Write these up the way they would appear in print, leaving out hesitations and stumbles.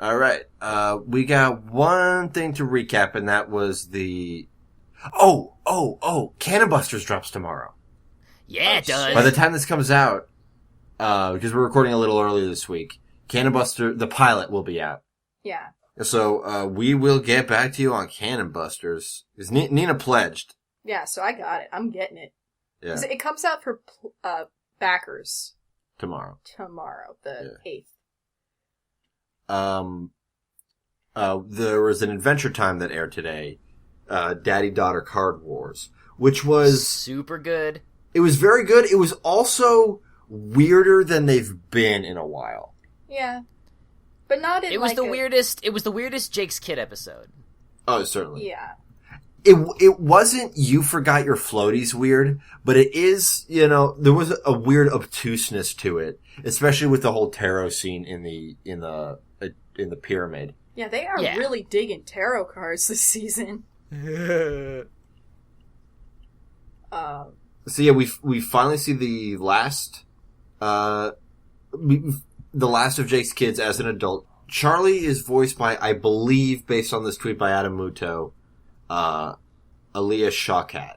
All right. We got one thing to recap, and that was the... Cannon Busters drops tomorrow. Yeah, it does. By the time this comes out, because we're recording a little early this week, Cannon Buster, the pilot, will be out. Yeah. So, we will get back to you on Cannon Busters. Because Nina pledged. Yeah, so I got it. I'm getting it. Yeah. It comes out for backers. Tomorrow, the 8th. There was an Adventure Time that aired today. Daddy-Daughter Card Wars. Which was... super good. It was very good. It was also weirder than they've been in a while. Yeah. But not in It was the weirdest Jake's Kid episode. Oh, certainly. Yeah. It wasn't You Forgot Your Floaties weird, but it is, there was a weird obtuseness to it, especially with the whole tarot scene in the pyramid. Yeah, they are really digging tarot cards this season. So yeah, we finally see the last of Jake's kids as an adult. Charlie is voiced by, I believe, based on this tweet by Adam Muto, Aaliyah Shawkat.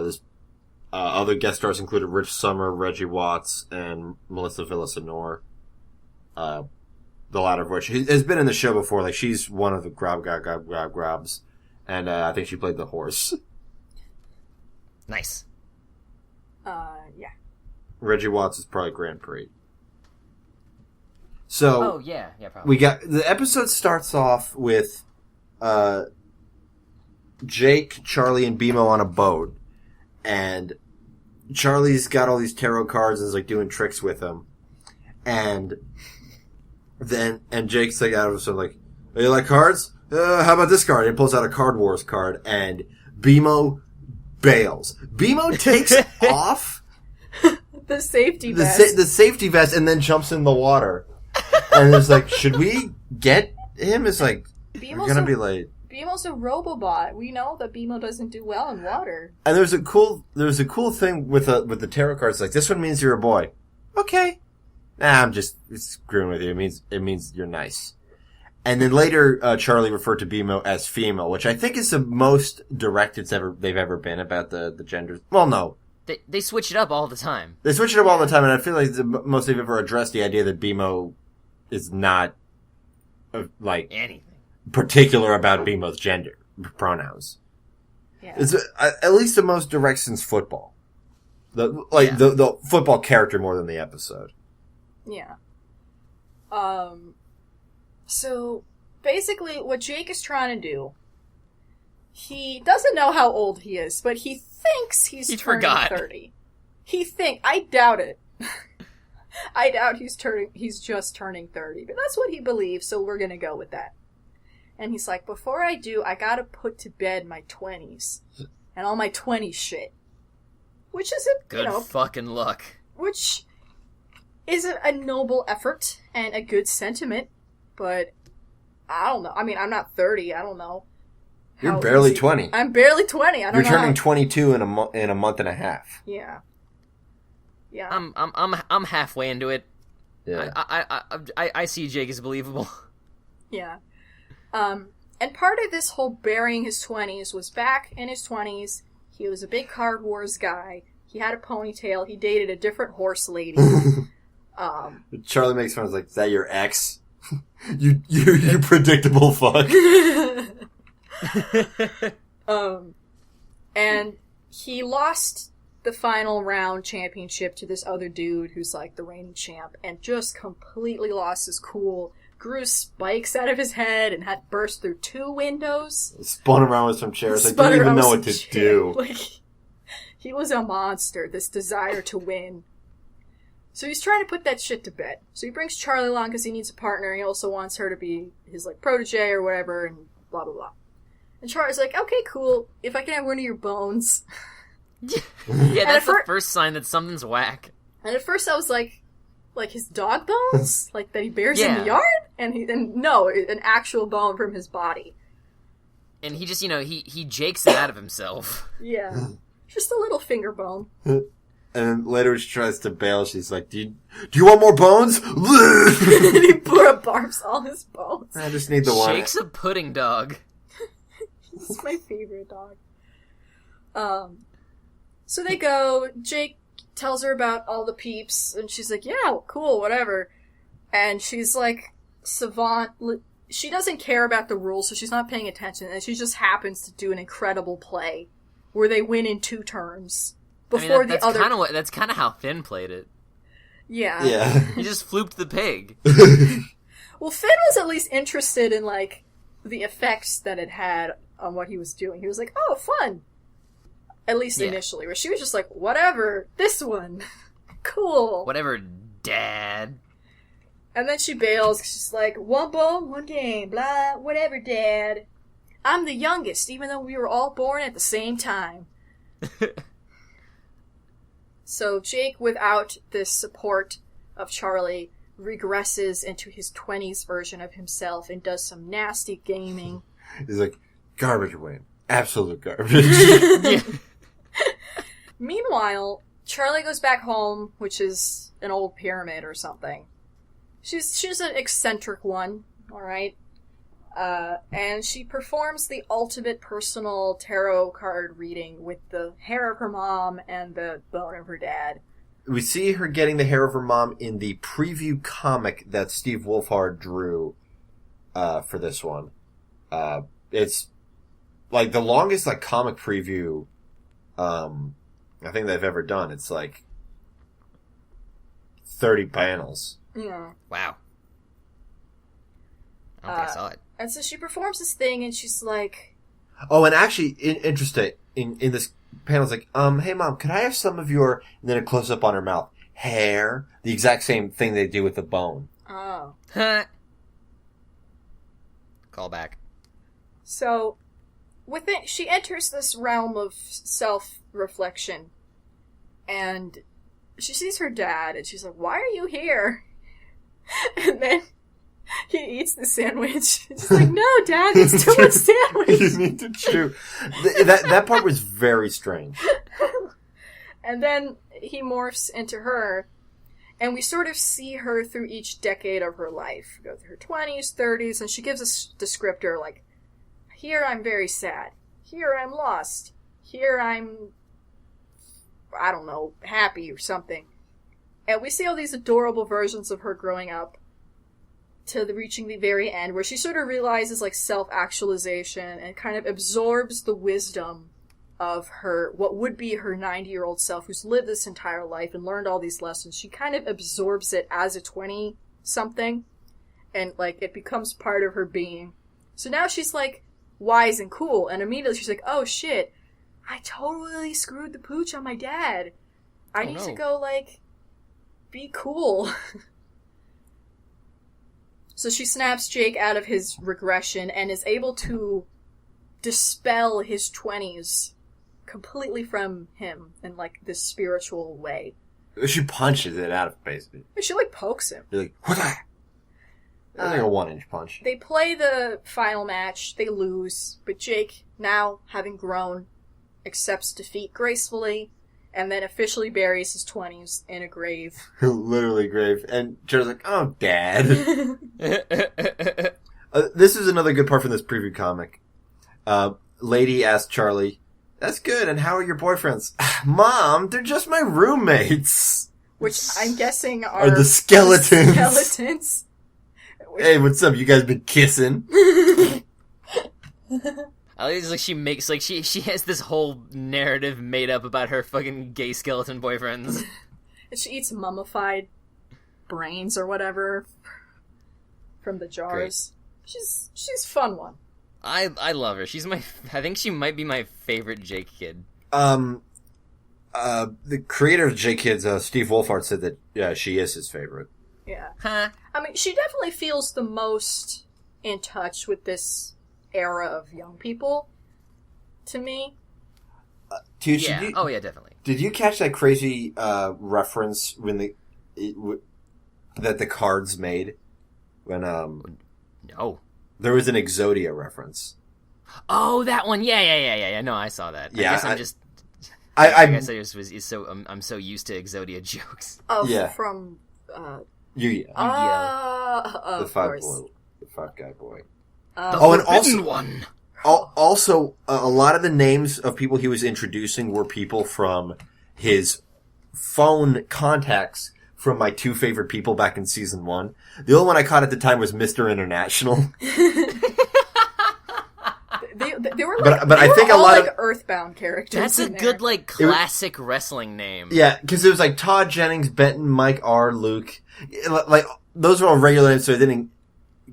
This other guest stars included Rich Summer, Reggie Watts, and Melissa Villasenor. The latter of which has been in the show before. Like, she's one of the grabs. And I think she played the horse. Nice. Yeah. Reggie Watts is probably Grand Prix. So, probably. The episode starts off with, Jake, Charlie, and BMO on a boat. And Charlie's got all these tarot cards and is like doing tricks with them. And Jake's like out of himself like, oh, you like cards? How about this card? And he pulls out a Card Wars card and BMO bails. BMO takes off the safety vest. The safety vest and then jumps in the water. And it's like, should we get him? It's like, we're gonna be late. BMO's a Robobot. We know that BMO doesn't do well in water. And there's a cool thing with the tarot cards. Like, this one means you're a boy. Okay. Nah, I'm just screwing with you. It means you're nice. And then later, Charlie referred to BMO as female, which I think is the most direct they've ever been about the genders. Well, no. They switch it up all the time. They switch it up all the time, and I feel like the most they've ever addressed the idea that BMO is not, like, anything particular about BMO's gender pronouns. Yeah. It's at least the most direct since football. The football character more than the episode. Yeah. So, basically, what Jake is trying to do, he doesn't know how old he is, but he thinks he's turning 30. I doubt it. I doubt he's just turning 30, but that's what he believes, so we're gonna go with that. And he's like, before I do, I gotta put to bed my 20s. And all my 20s shit. Which is good fucking luck. Which is a noble effort and a good sentiment, but I don't know. I mean, I'm not 30. I don't know. You're barely 20. I'm barely 20. I don't know. You're turning 22 in a month and a half. Yeah. Yeah. I'm halfway into it. Yeah. I see Jake as believable. Yeah. And part of this whole burying his 20s was back in his 20s. He was a big Card Wars guy. He had a ponytail. He dated a different horse lady. Charlie makes fun of like, is that your ex? you predictable fuck. And he lost the final round championship to this other dude who's like the reigning champ and just completely lost his cool, grew spikes out of his head and had burst through 2 windows. Spun around with some chairs. I didn't even know what to do. Like, he was a monster, this desire to win. So he's trying to put that shit to bed. So he brings Charlie along because he needs a partner. He also wants her to be his, like, protege or whatever, and blah, blah, blah. And Charlie's like, okay, cool. If I can have one of your bones. Yeah, that's the first sign that something's whack. And at first I was like his dog bones? Like, that he bears in the yard? And no, an actual bone from his body. And he just, he jakes it out of himself. Yeah. Just a little finger bone. And then later when she tries to bail, she's like, do you want more bones? And he barbs all his bones. I just need the one. Jake's a pudding dog. He's my favorite dog. So they go, Jake tells her about all the peeps, and she's like, yeah, cool, whatever. And she's like, savant. She doesn't care about the rules, so she's not paying attention, and she just happens to do an incredible play where they win in 2 turns before the other. That's kind of how Finn played it. Yeah. He just flooped the pig. Well, Finn was at least interested in, like, the effects that it had on what he was doing. He was like, oh, fun. At least initially. Where she was just like, whatever, this one. Cool. Whatever, Dad. And then she bails. She's like, 1 bone, 1 game, blah, whatever, Dad. I'm the youngest, even though we were all born at the same time. So Jake, without the support of Charlie, regresses into his 20s version of himself and does some nasty gaming. He's like, garbage, Wayne. Absolute garbage. Meanwhile, Charlie goes back home, which is an old pyramid or something. She's an eccentric one, alright? And she performs the ultimate personal tarot card reading with the hair of her mom and the bone of her dad. We see her getting the hair of her mom in the preview comic that Steve Wolfhard drew for this one. It's like the longest like comic preview I think they've ever done. It's like 30 panels. Yeah. Wow. I don't think I saw it. And so she performs this thing, and she's like... Oh, and actually, interesting, in this panel, it's like, hey, Mom, could I have some of your... And then a close-up on her mouth. Hair. The exact same thing they do with the bone. Oh. Call back. So, she enters this realm of self-reflection, and she sees her dad, and she's like, why are you here? And then he eats the sandwich. She's like, no, Dad, it's too much sandwich. You need to chew. That part was very strange. And then he morphs into her, and we sort of see her through each decade of her life. Go through her 20s, 30s, and she gives us a descriptor like, here I'm very sad. Here I'm lost. Here I'm, I don't know, happy or something. And we see all these adorable versions of her growing up to reaching the very end, where she sort of realizes like self-actualization and kind of absorbs the wisdom of her, what would be her 90-year-old self, who's lived this entire life and learned all these lessons. She kind of absorbs it as a 20-something, and like it becomes part of her being. So now she's like wise and cool, and immediately she's like, oh shit, I totally screwed the pooch on my dad. I need to go like be cool. So she snaps Jake out of his regression and is able to dispel his 20s completely from him in, like, this spiritual way. She punches it out of basically. She, like, pokes him. You're like, what the? That's like a 1-inch punch. They play the final match. They lose. But Jake, now having grown, accepts defeat gracefully and then officially buries his 20s in a grave. Literally grave. And Joe's like, oh, Dad. This is another good part from this preview comic. Lady asked Charlie, that's good, and how are your boyfriends? Mom, they're just my roommates. Which I'm guessing are the skeletons. Skeletons. Hey, what's up? You guys been kissing? It's like she makes, like, she has this whole narrative made up about her fucking gay skeleton boyfriends. And she eats mummified brains or whatever from the jars. Great. She's a fun one. I love her. I think she might be my favorite Jake kid. The creator of Jake Kids, Steve Wolfhard, said that she is his favorite. Yeah. Huh? I mean, she definitely feels the most in touch with this era of young people, to me. Dude, yeah. Oh, yeah, definitely. Did you catch that crazy reference when that the cards made? When, No. There was an Exodia reference. Oh, that one. Yeah. No, I saw that. Yeah, I guess I'm just... I guess I'm so used to Exodia jokes. Oh, Yeah. from Yu-Gi-Oh. the five guy boy. And also one. Also, a lot of the names of people he was introducing were people from his phone contacts from my two favorite people back in season 1. The only one I caught at the time was Mr. International. They were like, but I think all a lot like of Earthbound characters. That's a good like classic wrestling name. Yeah, because it was like Todd Jennings, Benton, Mike R, Luke. Like those were all regular names, so it didn't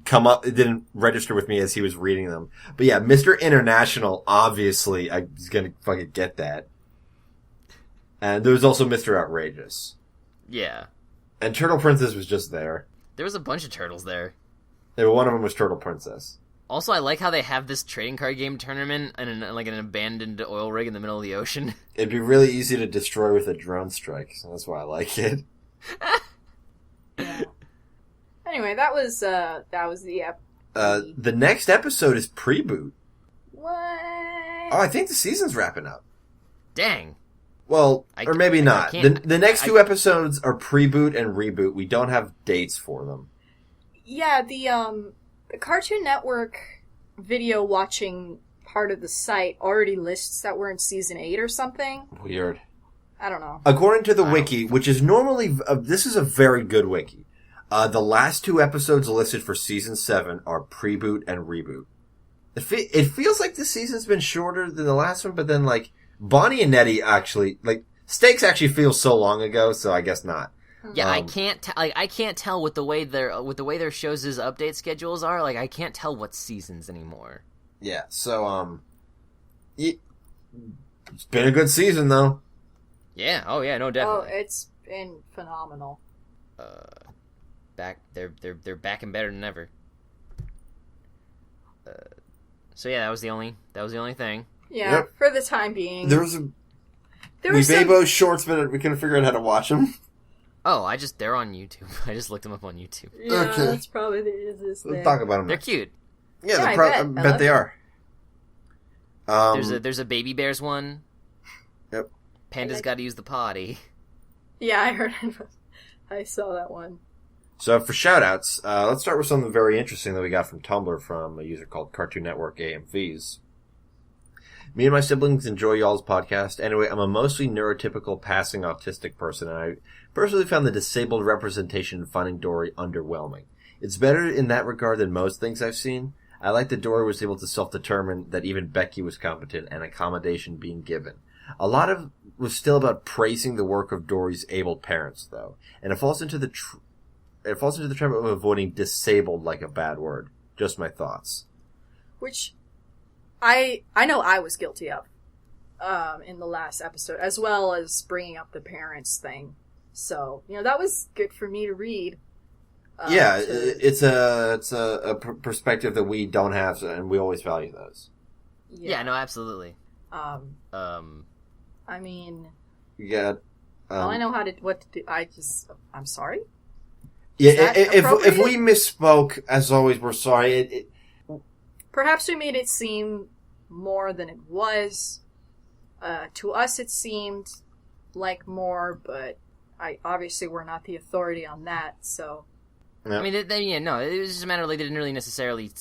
come up. It didn't register with me as he was reading them. But yeah, Mr. International. Obviously, I was gonna fucking get that. And there was also Mr. Outrageous. Yeah. And Turtle Princess was just there. There was a bunch of turtles there. One of them was Turtle Princess. Also, I like how they have this trading card game tournament in an abandoned oil rig in the middle of the ocean. It'd be really easy to destroy with a drone strike, so that's why I like it. Yeah. Anyway, that was the the next episode is Pre-Boot. What? Oh, I think the season's wrapping up. Dang. Well, or maybe not. The next two episodes are Pre-Boot and Reboot. We don't have dates for them. Yeah, the Cartoon Network video watching part of the site already lists that we're in season 8 or something. Weird. I don't know. According to the wiki, which is normally this is a very good wiki. The last 2 episodes listed for season 7 are Pre-Boot and Reboot. It feels like this season's been shorter than the last one, but then like Bonnie and Nettie actually like Stakes actually feels so long ago, so I guess not. Yeah, I can't tell with the way their shows' update schedules are. Like, I can't tell what seasons anymore. Yeah, so it's been a good season though. Yeah. Oh yeah. No, definitely. Oh, it's been phenomenal. They're back and better than ever. So yeah, that was the only thing. Yeah, Yep. for the time being. There was Bebo's shorts, but we couldn't figure out how to watch them. Oh, they're on YouTube. I just looked them up on YouTube. Yeah, Okay. that's probably the easiest thing. Let's talk about them. They're cute. Yeah, I bet they are. There's a baby bears one. Yep. Panda's got to use the potty. Yeah, I heard. I saw that one. So for shoutouts, let's start with something very interesting that we got from Tumblr from a user called Cartoon Network AMVs. Me and my siblings enjoy y'all's podcast. Anyway, I'm a mostly neurotypical passing autistic person, and I personally found the disabled representation in Finding Dory underwhelming. It's better in that regard than most things I've seen. I like that Dory was able to self-determine, that even Becky was competent, and accommodation being given. A lot of was still about praising the work of Dory's abled parents, though, and it falls into the trap of avoiding disabled like a bad word. Just my thoughts. Which I know I was guilty of in the last episode, as well as bringing up the parents thing. So, that was good for me to read. It's a perspective that we don't have, and we always value those. Yeah, no, absolutely. I mean, Yeah. all I know what to do. I'm sorry. Yeah, if we misspoke, as always, we're sorry. Perhaps we made it seem more than it was. To us, it seemed like more, but obviously we're not the authority on that, so... Yeah. I mean, it was just a matter of, like, they didn't really necessarily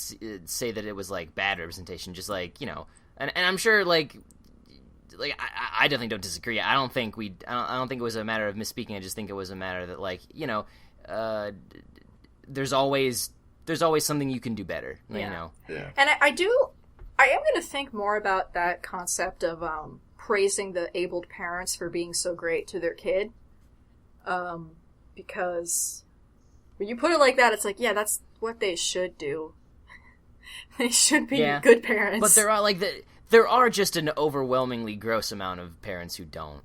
say that it was, like, bad representation, just, like, and I'm sure, like I definitely don't disagree. I don't think it was a matter of misspeaking. I just think it was a matter that, like, there's always something you can do better, Yeah. And I am going to think more about that concept of praising the abled parents for being so great to their kid. Because when you put it like that, it's like, yeah, that's what they should do. They should be good parents. But there are just an overwhelmingly gross amount of parents who don't.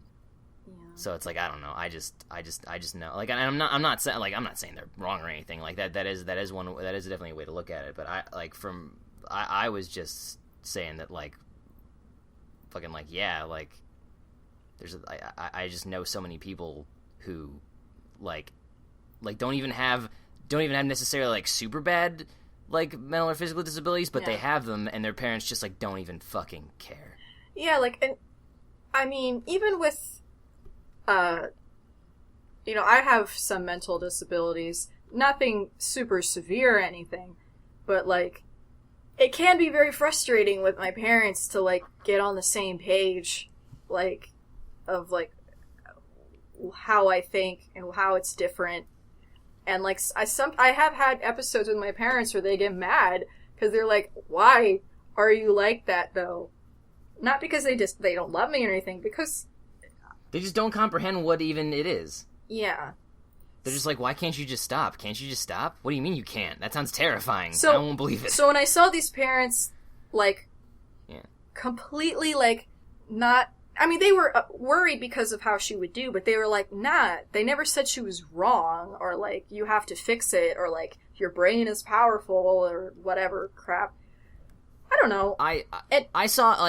Yeah. So it's like, I don't know. I just know. Like, I'm not saying they're wrong or anything. Like that is definitely a way to look at it. But I was just saying that, like, fucking, like, yeah, like, I just know so many people who like don't even have necessarily, like, super bad, like, mental or physical disabilities, but they have them, and their parents just, like, don't even fucking care. Yeah, like, and I mean, even with, I have some mental disabilities. Nothing super severe or anything. But, like, it can be very frustrating with my parents to, like, get on the same page, like, of, like, how I think and how it's different. And, like, I have had episodes with my parents where they get mad because they're like, why are you like that, though? Not because they don't love me or anything, because... They just don't comprehend what even it is. Yeah. They're just like, why can't you just stop? Can't you just stop? What do you mean you can't? That sounds terrifying. So, I won't believe it. So when I saw these parents, like, completely, like, not... I mean, they were worried because of how she would do, but they were like, nah, they never said she was wrong, or, like, you have to fix it, or, like, your brain is powerful, or whatever crap. I don't know. I saw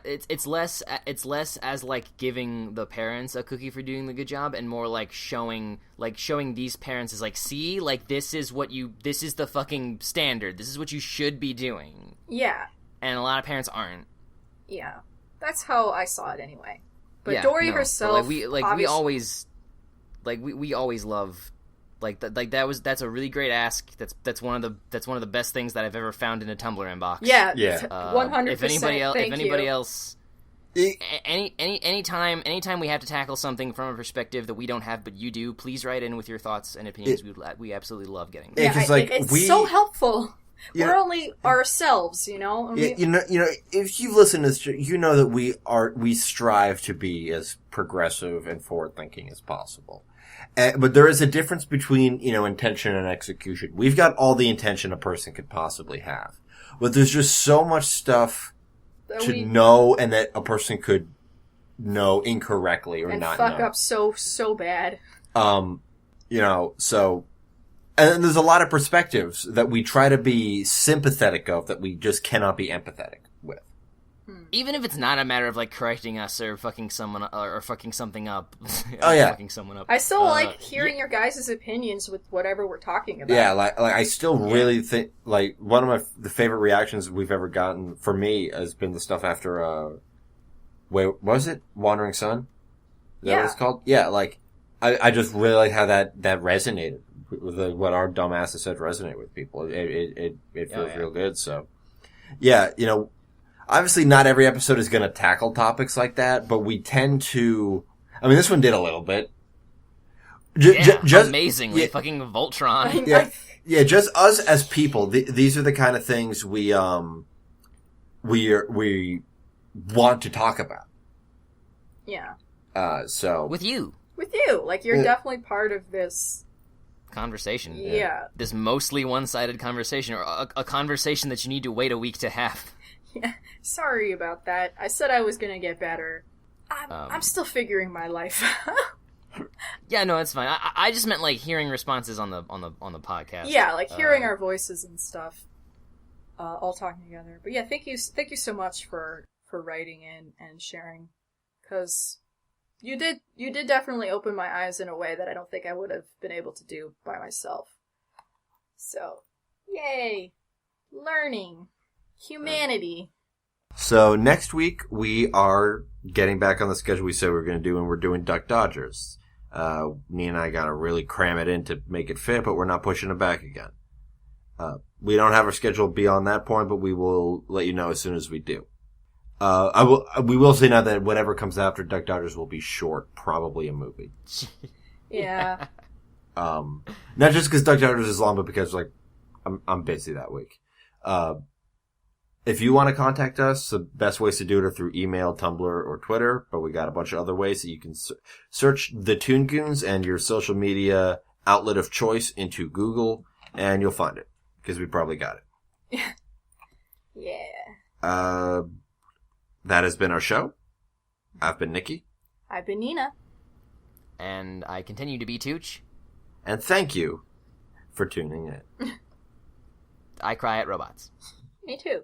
it's less as like giving the parents a cookie for doing the good job, and more like showing these parents as like, see, like, this is the fucking standard. This is what you should be doing. Yeah. And a lot of parents aren't. Yeah. That's how I saw it anyway. But yeah, Dory herself, we always love. That's a really great ask. That's one of the best things that I've ever found in a Tumblr inbox. Yeah, 100%. If anybody else, anytime we have to tackle something from a perspective that we don't have, but you do, please write in with your thoughts and opinions. We absolutely love getting them. Yeah, it's so helpful. We're only ourselves, you know. If you've listened to this, you know that we strive to be as progressive and forward thinking as possible. But there is a difference between, intention and execution. We've got all the intention a person could possibly have. But there's just so much stuff to know and that a person could know incorrectly or not know. And fuck up so bad. So... And there's a lot of perspectives that we try to be sympathetic of that we just cannot be empathetic with. Even if it's not a matter of, like, correcting us or fucking someone or fucking something up. Oh, yeah. Fucking someone up. I still like hearing your guys' opinions with whatever we're talking about. Yeah, like I still really think, like, one of the favorite reactions we've ever gotten for me has been the stuff after, what was it? Wandering Sun? Is that what it's called? Yeah, like, I just really like how that resonated with what our dumbasses said resonate with people. It feels real good, so. Yeah, obviously not every episode is going to tackle topics like that, but we tend to... I mean, this one did a little bit. Just amazingly. Fucking Voltron. Yeah, just us as people. These are the kind of things we want to talk about. Yeah. So... With you. Like, you're definitely part of this... conversation. Yeah. This mostly one-sided conversation, or a conversation that you need to wait a week to have. Yeah. Sorry about that. I said I was gonna get better. I'm still figuring my life out. Yeah, no, it's fine. I just meant, like, hearing responses on the podcast. Yeah, like hearing our voices and stuff, all talking together. But yeah, thank you so much for writing in and sharing, because you did definitely open my eyes in a way that I don't think I would have been able to do by myself. So, yay, learning, humanity. So next week we are getting back on the schedule we said we were going to do, and we're doing Duck Dodgers. Me and I got to really cram it in to make it fit, but we're not pushing it back again. We don't have our schedule beyond that point, but we will let you know as soon as we do. We will say now that whatever comes after Duck Dodgers will be short, probably a movie. Yeah. Not just because Duck Dodgers is long, but because, like, I'm busy that week. If you want to contact us, the best ways to do it are through email, Tumblr, or Twitter, but we got a bunch of other ways that you can search the Toon Goons and your social media outlet of choice into Google, and you'll find it, because we probably got it. Yeah. That has been our show. I've been Nikki. I've been Nina. And I continue to be Tooch. And thank you for tuning in. I cry at robots. Me too.